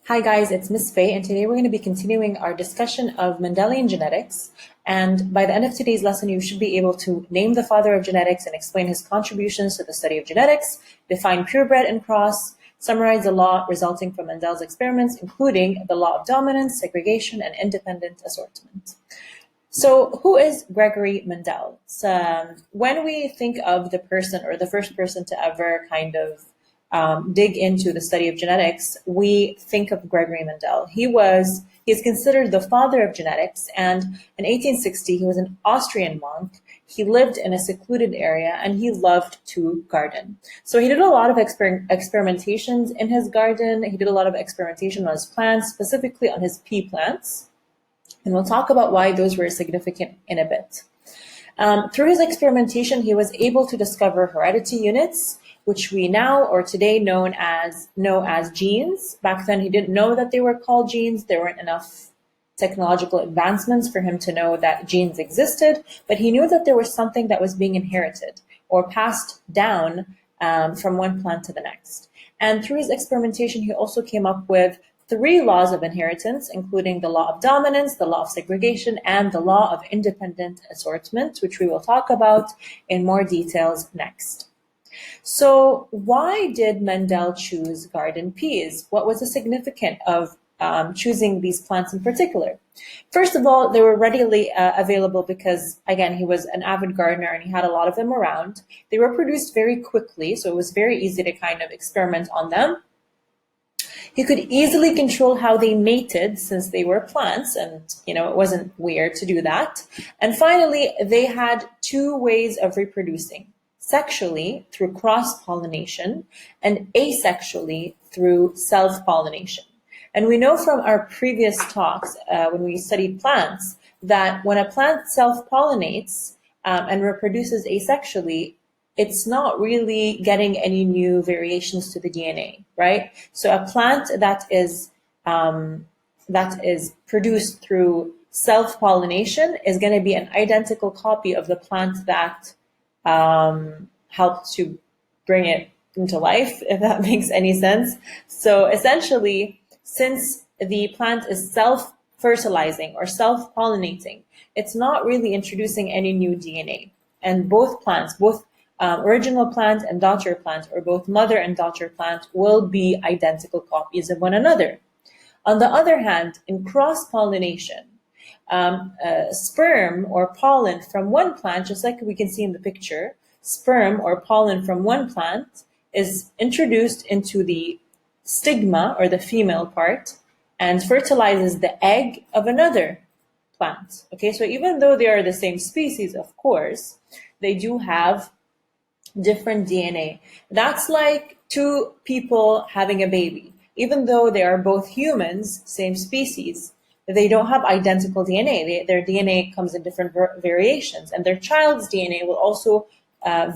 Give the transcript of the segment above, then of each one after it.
Hi guys, it's Miss Faye, and today we're going to be continuing our discussion of Mendelian genetics. And by the end of today's lesson, you should be able to name the father of genetics and explain his contributions to the study of genetics, define purebred and cross, summarize the law resulting from Mendel's experiments, including the law of dominance, segregation, and independent assortment. So who is Gregory Mendel? When we think of the person or the first person to ever kind of dig into the study of genetics, we think of Gregory Mendel. He's considered the father of genetics, and in 1860 he was an Austrian monk. He lived in a secluded area and he loved to garden. So he did a lot of experimentations in his garden. He did a lot of experimentation on his plants, specifically on his pea plants. And we'll talk about why those were significant in a bit. Through his experimentation, he was able to discover heredity units, which we now or today know as genes. Back then, he didn't know that they were called genes. There weren't enough technological advancements for him to know that genes existed, but he knew that there was something that was being inherited or passed down from one plant to the next. And through his experimentation, he also came up with 3 laws of inheritance, including the law of dominance, the law of segregation, and the law of independent assortment, which we will talk about in more details next. So why did Mendel choose garden peas? What was the significance of choosing these plants in particular? First of all, they were readily available because, again, he was an avid gardener and he had a lot of them around. They were produced very quickly, so it was very easy to kind of experiment on them. He could easily control how they mated since they were plants, and it wasn't weird to do that. And finally, they had 2 ways of reproducing: sexually through cross-pollination and asexually through self-pollination. And we know from our previous talks when we studied plants that when a plant self-pollinates and reproduces asexually, it's not really getting any new variations to the DNA, right? So a plant that is produced through self-pollination is going to be an identical copy of the plant that helped to bring it into life, if that makes any sense. So essentially, since the plant is self-fertilizing or self-pollinating, it's not really introducing any new DNA. And both plants, original plant and daughter plant, or both mother and daughter plant, will be identical copies of one another. On the other hand, in cross-pollination, sperm or pollen from one plant, just like we can see in the picture, sperm or pollen from one plant is introduced into the stigma or the female part and fertilizes the egg of another plant. Okay, so even though they are the same species, of course, they do have different DNA. That's like 2 people having a baby. Even though they are both humans, same species, they don't have identical DNA. Their DNA comes in different variations, and their child's DNA will also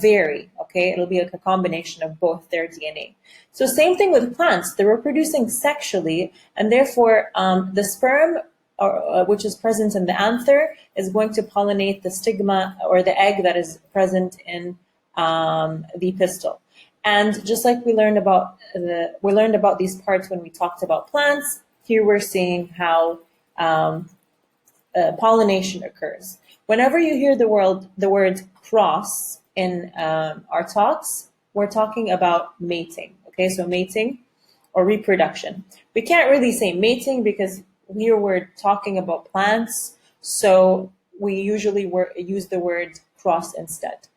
vary. Okay, it'll be like a combination of both their DNA. So same thing with plants. They're reproducing sexually, and therefore the sperm, which is present in the anther, is going to pollinate the stigma or the egg that is present in the pistil. And just like we learned about these parts when we talked about plants, here we're seeing how pollination occurs. Whenever you hear the word cross in our talks, we're talking about mating. Okay, so mating or reproduction. We can't really say mating because here we're talking about plants, so we usually use the word cross instead.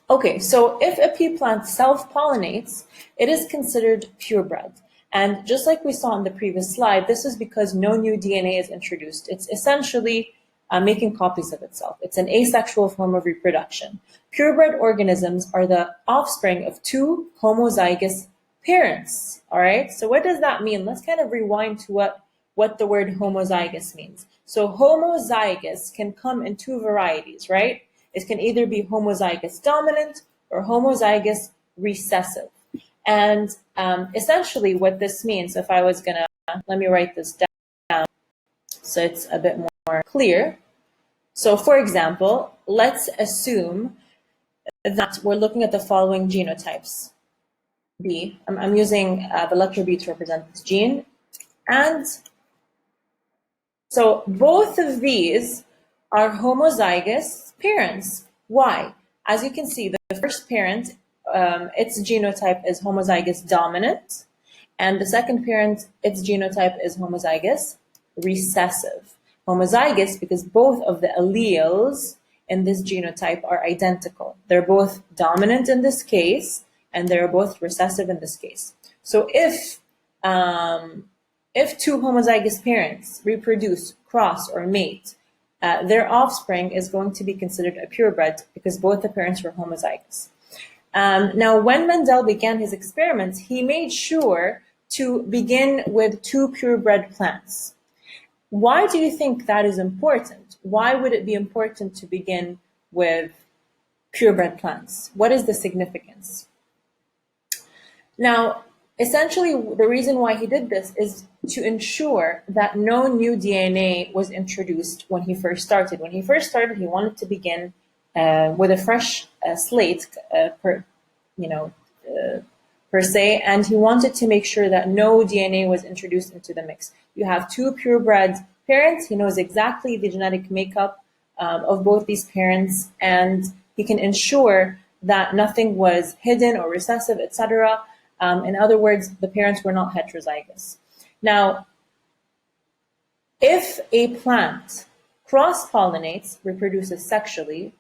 Okay, so if a pea plant self-pollinates, it is considered purebred. And just like we saw in the previous slide, this is because no new DNA is introduced. It's essentially making copies of itself. It's an asexual form of reproduction. Purebred organisms are the offspring of 2 homozygous parents. All right, so what does that mean? Let's kind of rewind to what the word homozygous means. So homozygous can come in 2 varieties, right? It can either be homozygous dominant or homozygous recessive. And essentially what this means, if I was gonna, let me write this down so it's a bit more clear. So for example, let's assume that we're looking at the following genotypes. B. I'm using the letter B to represent this gene. And so both of these are homozygous parents. Why? As you can see, the first parent, its genotype is homozygous dominant, and the second parent, its genotype is homozygous recessive. Homozygous because both of the alleles in this genotype are identical. They're both dominant in this case, and they're both recessive in this case. So if two homozygous parents reproduce, cross, or mate, their offspring is going to be considered a purebred because both the parents were homozygous. Now, when Mendel began his experiments, he made sure to begin with two purebred plants. Why do you think that is important? Why would it be important to begin with purebred plants? What is the significance? Now, essentially, the reason why he did this is to ensure that no new DNA was introduced when he first started. When he first started, he wanted to begin with a fresh slate, per se, and he wanted to make sure that no DNA was introduced into the mix. You have two purebred parents. He knows exactly the genetic makeup of both these parents, and he can ensure that nothing was hidden or recessive, etc. In other words, the parents were not heterozygous. Now, if a plant cross-pollinates, reproduces sexually,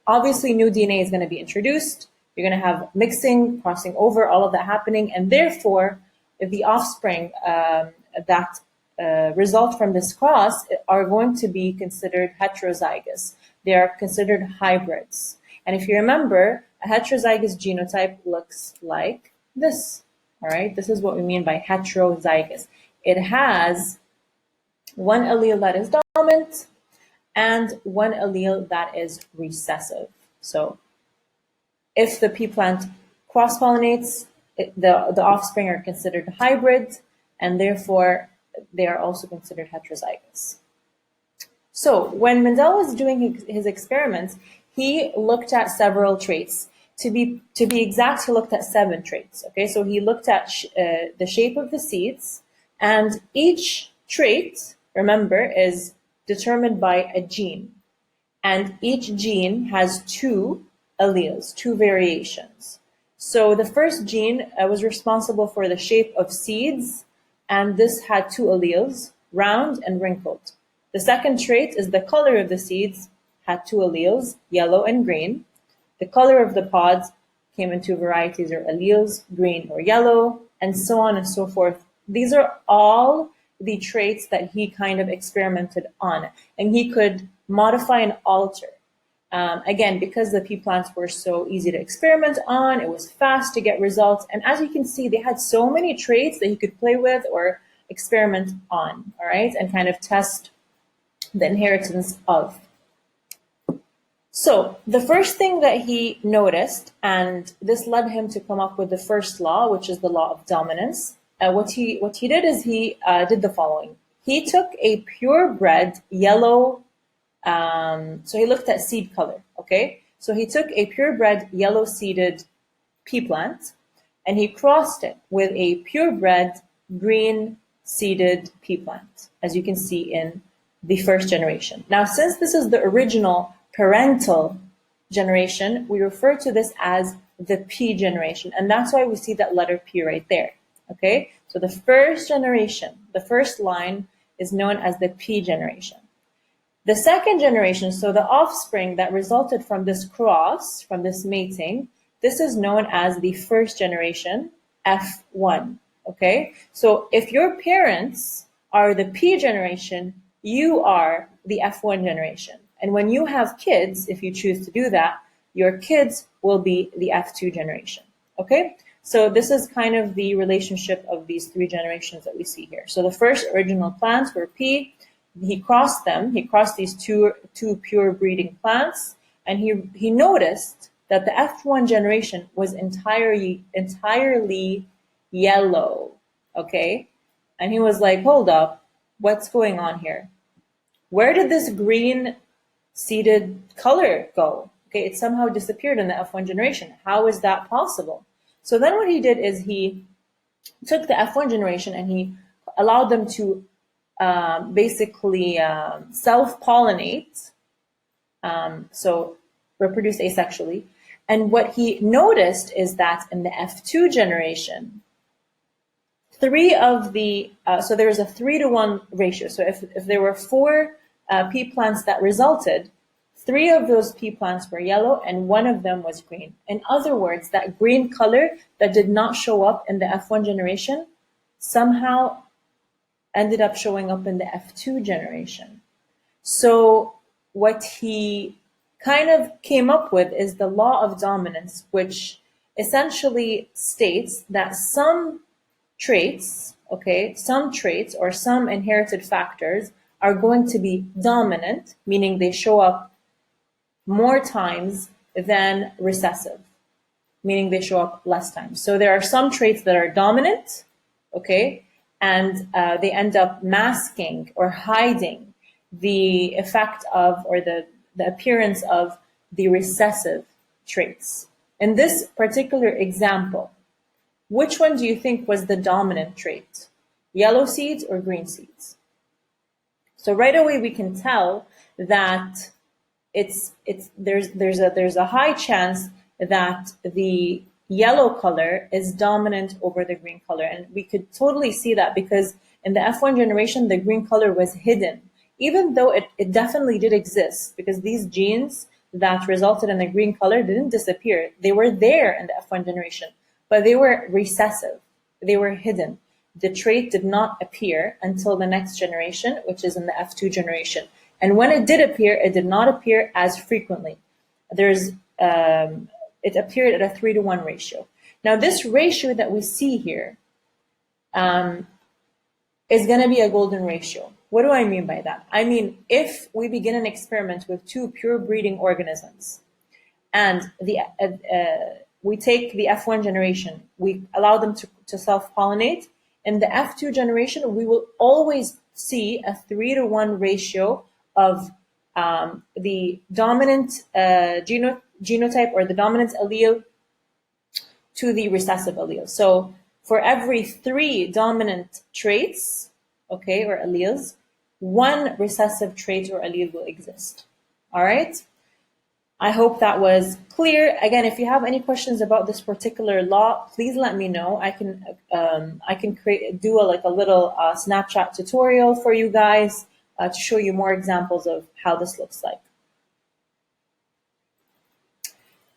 obviously new DNA is going to be introduced. You're going to have mixing, crossing over, all of that happening, and therefore, if the offspring that result from this cross are going to be considered heterozygous. They are considered hybrids. And if you remember, a heterozygous genotype looks like this. All right, this is what we mean by heterozygous. It has one allele that is dominant and one allele that is recessive. So if the pea plant cross-pollinates, the offspring are considered hybrid, and therefore they are also considered heterozygous. So when Mendel was doing his experiments, he looked at several traits. To be exact, he looked at 7 traits. Okay, so he looked at the shape of the seeds, and each trait, remember, is determined by a gene, and each gene has 2 alleles, 2 variations. So the first gene was responsible for the shape of seeds, and this had 2 alleles, round and wrinkled. The second trait is the color of the seeds, had 2 alleles, yellow and green. The color of the pods came in 2 varieties or alleles, green or yellow, and so on and so forth. These are all the traits that he kind of experimented on, and he could modify and alter. Again, because the pea plants were so easy to experiment on, it was fast to get results. And as you can see, they had so many traits that he could play with or experiment on, all right, and kind of test the inheritance of. So the first thing that he noticed, and this led him to come up with the first law, which is the law of dominance. What he did is he did the following. He took a purebred yellow, so he looked at seed color, okay? So he took a purebred yellow-seeded pea plant, and he crossed it with a purebred green-seeded pea plant, as you can see in the first generation. Now, since this is the original parental generation, we refer to this as the P generation, and that's why we see that letter P right there, okay? So the first generation, the first line is known as the P generation. The second generation, so the offspring that resulted from this cross, from this mating, this is known as the first generation, F1, okay? So if your parents are the P generation, you are the F1 generation. And when you have kids, if you choose to do that, your kids will be the F2 generation, okay? So this is kind of the relationship of these 3 generations that we see here. So the first original plants were P. He crossed them. He crossed these two pure breeding plants, and he noticed that the F1 generation was entirely yellow, okay? And he was like, hold up, what's going on here? Where did this green seeded color go? Okay, it somehow disappeared in the F1 generation. How is that possible? So then what he did is he took the F1 generation and he allowed them to basically self-pollinate, so reproduce asexually. And what he noticed is that in the F2 generation, three of the, so there's a 3-to-1 ratio. So if there were 4 pea plants that resulted, 3 of those pea plants were yellow and 1 of them was green. In other words, that green color that did not show up in the F1 generation somehow ended up showing up in the F2 generation. So what he kind of came up with is the law of dominance, which essentially states that some traits, okay, some traits or some inherited factors are going to be dominant, meaning they show up more times than recessive, meaning they show up less times. So there are some traits that are dominant, okay, and they end up masking or hiding the effect of, or the appearance of, the recessive traits. In this particular example, which one do you think was the dominant trait? Yellow seeds or green seeds? So right away we can tell that there's a high chance that the yellow color is dominant over the green color. And we could totally see that because in the F1 generation, the green color was hidden, even though it definitely did exist, because these genes that resulted in the green color didn't disappear. They were there in the F1 generation, but they were recessive. They were hidden. The trait did not appear until the next generation, which is in the F2 generation. And when it did appear, it did not appear as frequently. It appeared at a 3-to-1 ratio. Now, this ratio that we see here is going to be a golden ratio. What do I mean by that? I mean, if we begin an experiment with 2 pure breeding organisms and we take the F1 generation, we allow them to self-pollinate, in the F2 generation, we will always see a 3-to-1 ratio of the dominant genotype or the dominant allele to the recessive allele. So for every 3 dominant traits, okay, or alleles, 1 recessive trait or allele will exist. All right? I hope that was clear. Again, if you have any questions about this particular law, please let me know. I can do a little Snapchat tutorial for you guys to show you more examples of how this looks like.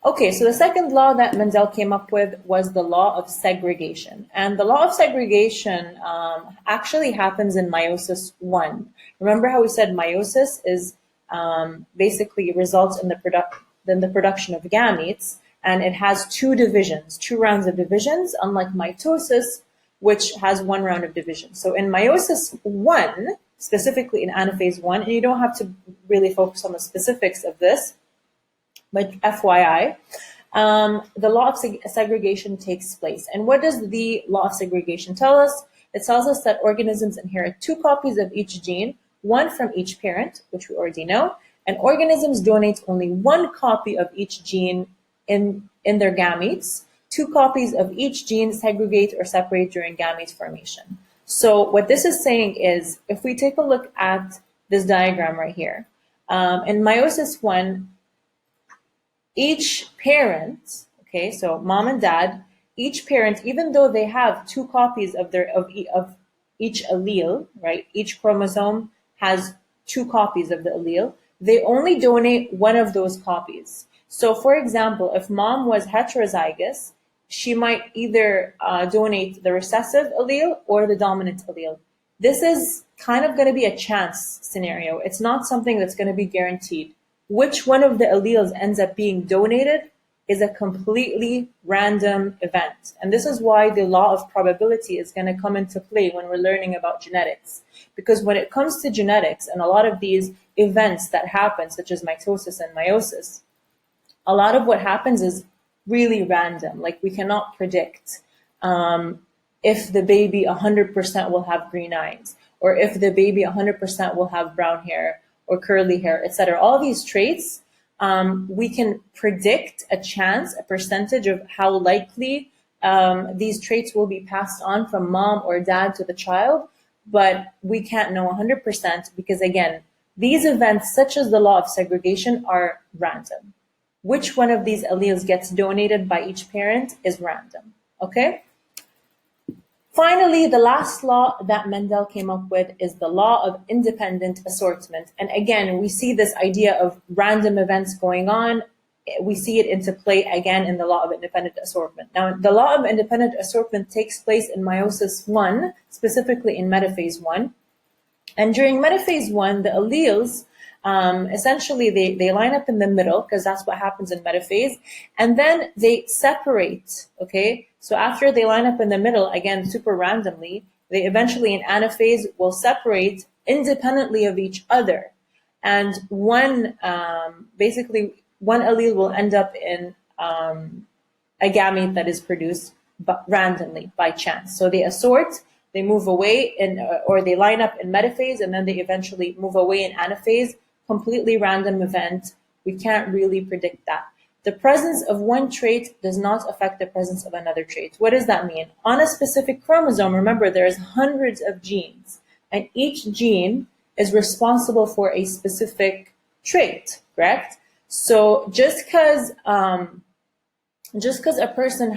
Okay, so the second law that Mendel came up with was the law of segregation. And the law of segregation actually happens in meiosis 1. Remember how we said meiosis is basically results in the production of gametes, and it has 2 divisions, 2 rounds of divisions, unlike mitosis, which has 1 round of division. So in meiosis 1, specifically in anaphase 1, and you don't have to really focus on the specifics of this, but FYI, the law of segregation takes place. And what does the law of segregation tell us? It tells us that organisms inherit 2 copies of each gene, 1 from each parent, which we already know, and organisms donate only 1 copy of each gene in their gametes. 2 copies of each gene segregate or separate during gamete formation. So what this is saying is, if we take a look at this diagram right here, in meiosis 1, each parent, okay, so mom and dad, each parent, even though they have 2 copies of each allele, right? Each chromosome has 2 copies of the allele. They only donate 1 of those copies. So, for example, if mom was heterozygous, she might either donate the recessive allele or the dominant allele. This is kind of going to be a chance scenario. It's not something that's going to be guaranteed. Which one of the alleles ends up being donated is a completely random event. And this is why the law of probability is going to come into play when we're learning about genetics. Because when it comes to genetics and a lot of these events that happen, such as mitosis and meiosis, a lot of what happens is really random. Like, we cannot predict if the baby 100% will have green eyes, or if the baby 100% will have brown hair or curly hair, etc. All these traits, we can predict a chance, a percentage of how likely these traits will be passed on from mom or dad to the child, but we can't know 100% because, again, these events, such as the law of segregation, are random. Which one of these alleles gets donated by each parent is random, okay? Finally, the last law that Mendel came up with is the law of independent assortment. And again, we see this idea of random events going on. We see it into play again in the law of independent assortment. Now, the law of independent assortment takes place in meiosis 1, specifically in metaphase 1. And during metaphase 1, the alleles, essentially, they line up in the middle because that's what happens in metaphase, and then they separate, okay? So after they line up in the middle, again, super randomly, they eventually in anaphase will separate independently of each other. And basically, one allele will end up in a gamete that is produced randomly, by chance. So they assort, they move away, or they line up in metaphase, and then they eventually move away in anaphase. Completely random event. We can't really predict that. The presence of one trait does not affect the presence of another trait. What does that mean? On a specific chromosome, remember, there's hundreds of genes, and each gene is responsible for a specific trait, correct? So just because a person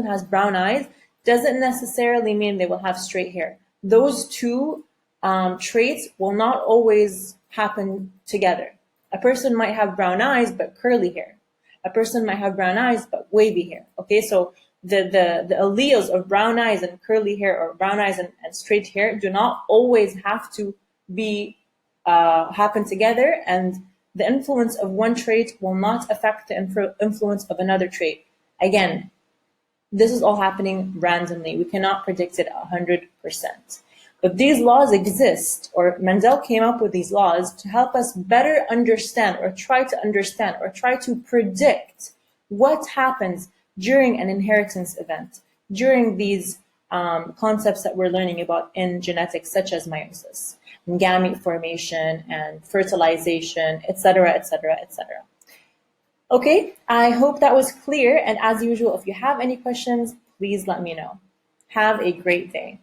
has brown eyes doesn't necessarily mean they will have straight hair. Those two traits will not always happen together. A person might have brown eyes but curly hair. A person might have brown eyes but wavy hair. Okay, so the alleles of brown eyes and curly hair, or brown eyes and straight hair, do not always have to be happen together, and the influence of one trait will not affect the influence of another trait. Again, this is all happening randomly. We cannot predict it 100%. But these laws exist, or Mendel came up with these laws to help us better understand, or try to predict what happens during an inheritance event, during these concepts that we're learning about in genetics, such as meiosis, and gamete formation, and fertilization, etc., etc., etc. Okay, I hope that was clear. And as usual, if you have any questions, please let me know. Have a great day.